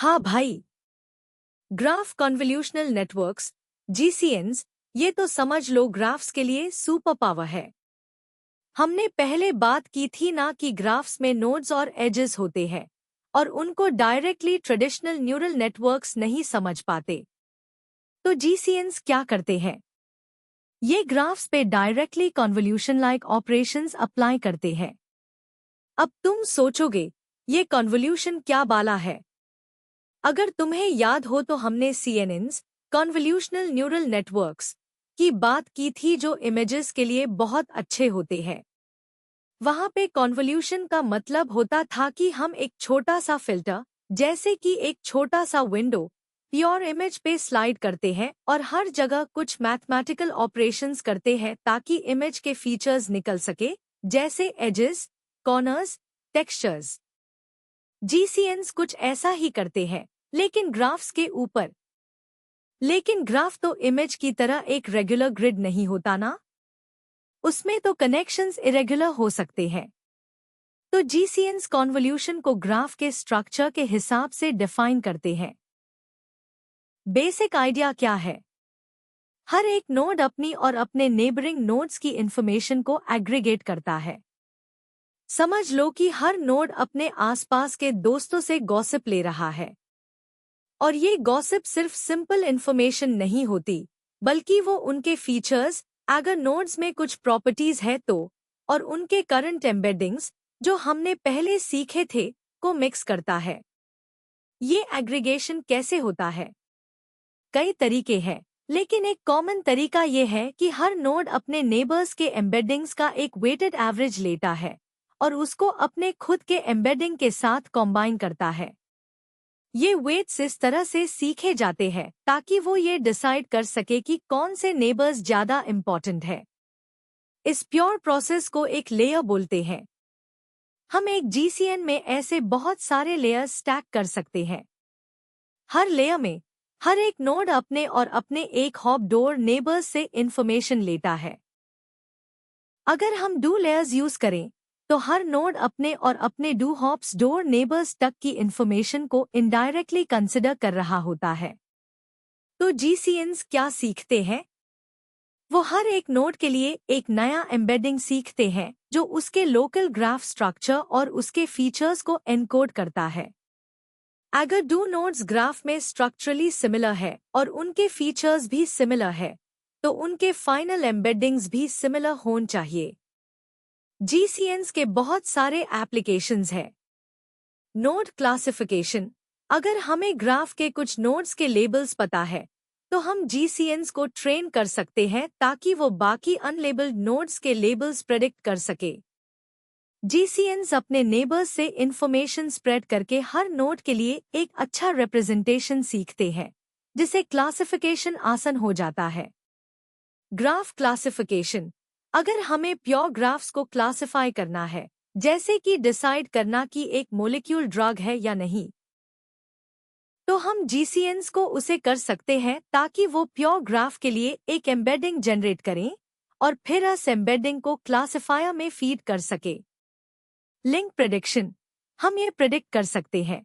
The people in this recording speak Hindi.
हाँ भाई, ग्राफ कन्वोल्यूशनल नेटवर्क्स जीसीएन्स, ये तो समझ लो ग्राफ्स के लिए सुपर पावर है। हमने पहले बात की थी ना कि ग्राफ्स में नोड्स और एजेस होते हैं और उनको डायरेक्टली ट्रेडिशनल न्यूरल नेटवर्क्स नहीं समझ पाते। तो जीसीएन्स क्या करते हैं? ये ग्राफ्स पे directly convolution like operations apply करते हैं। अब तुम सोचोगे, ये कन्वोल्यूशन क्या बाला है? अगर तुम्हें याद हो तो हमने सीएनएन्स, कन्वोल्यूशनल न्यूरल नेटवर्क्स, की बात की थी जो इमेजेस के लिए बहुत अच्छे होते हैं। वहाँ पे कन्वोल्यूशन का मतलब होता था कि हम एक छोटा सा फिल्टर, जैसे कि एक छोटा सा विंडो, प्योर इमेज पे स्लाइड करते हैं और हर जगह कुछ मैथमेटिकल ऑपरेशंस करते हैं ताकि इमेज के फीचर्स निकल सके, जैसे एजेस, कॉर्नर्स, टेक्सचर्स। जीसीएन्स कुछ ऐसा ही करते हैं, लेकिन ग्राफ्स के ऊपर। लेकिन ग्राफ तो इमेज की तरह एक रेगुलर ग्रिड नहीं होता ना, उसमें तो कनेक्शंस इरेगुलर हो सकते हैं। तो जीसीएन्स कन्वोल्यूशन को ग्राफ के स्ट्रक्चर के हिसाब से डिफाइन करते हैं। बेसिक आइडिया क्या है? हर एक नोड अपनी और अपने नेबरिंग नोड्स की इंफॉर्मेशन को एग्रीगेट करता है। समझ लो कि हर नोड अपने आसपास के दोस्तों से गॉसिप ले रहा है। और ये गॉसिप सिर्फ सिंपल इंफॉर्मेशन नहीं होती, बल्कि वो उनके फीचर्स, अगर नोड्स में कुछ प्रॉपर्टीज है तो, और उनके करंट एम्बेडिंग्स, जो हमने पहले सीखे थे, को मिक्स करता है। ये एग्रीगेशन कैसे होता है? कई तरीके हैं, लेकिन एक कॉमन तरीका ये है कि हर नोड अपने नेबर्स के एम्बेडिंग्स का एक वेटेड एवरेज लेता है और उसको अपने खुद के एम्बेडिंग के साथ कॉम्बाइन करता है। ये वेट्स इस तरह से सीखे जाते हैं ताकि वो ये डिसाइड कर सके कि कौन से नेबर्स ज़्यादा इम्पॉर्टेंट है। इस प्योर प्रोसेस को एक लेयर बोलते हैं। हम एक जीसीएन में ऐसे बहुत सारे लेयर्स स्टैक कर सकते हैं। हर लेयर में हर एक नोड अपने और अपने एक हॉप डोर नेबर्स से इंफॉर्मेशन लेता है। अगर हम डू लेयर्स यूज करें तो हर नोड अपने और अपने डू हॉप्स डोर नेबर्स तक की इंफॉर्मेशन को इनडायरेक्टली कंसिडर कर रहा होता है। तो जीसीएन्स क्या सीखते हैं? वो हर एक नोड के लिए एक नया एम्बेडिंग सीखते हैं जो उसके लोकल ग्राफ स्ट्रक्चर और उसके फीचर्स को एनकोड करता है। अगर दो नोड्स ग्राफ में स्ट्रक्चरली सिमिलर है और उनके फीचर्स भी सिमिलर है, तो उनके फाइनल एम्बेडिंग्स भी सिमिलर होने चाहिए। जीसीएन्स के बहुत सारे एप्लीकेशंस हैं। Node classification. अगर हमें ग्राफ के कुछ नोड्स के लेबल्स पता है, तो हम जीसीएन्स को ट्रेन कर सकते हैं ताकि वो बाकी अनलेबल्ड नोड्स के लेबल्स प्रेडिक्ट कर सके। जीसीएन्स अपने नेबर्स से इंफॉर्मेशन स्प्रेड करके हर नोड के लिए एक अच्छा रिप्रेजेंटेशन सीखते हैं, जिसे क्लासिफिकेशन आसान हो जाता है। Graph classification. अगर हमें प्योर ग्राफ्स को क्लासिफाई करना है, जैसे कि डिसाइड करना कि एक मॉलिक्यूल ड्रग है या नहीं, तो हम जीसीएन्स को उसे कर सकते हैं ताकि वो प्योर ग्राफ के लिए एक एम्बेडिंग जनरेट करें और फिर उस एम्बेडिंग को क्लासिफायर में फीड कर सके। Link prediction. हम ये प्रेडिक्ट कर सकते हैं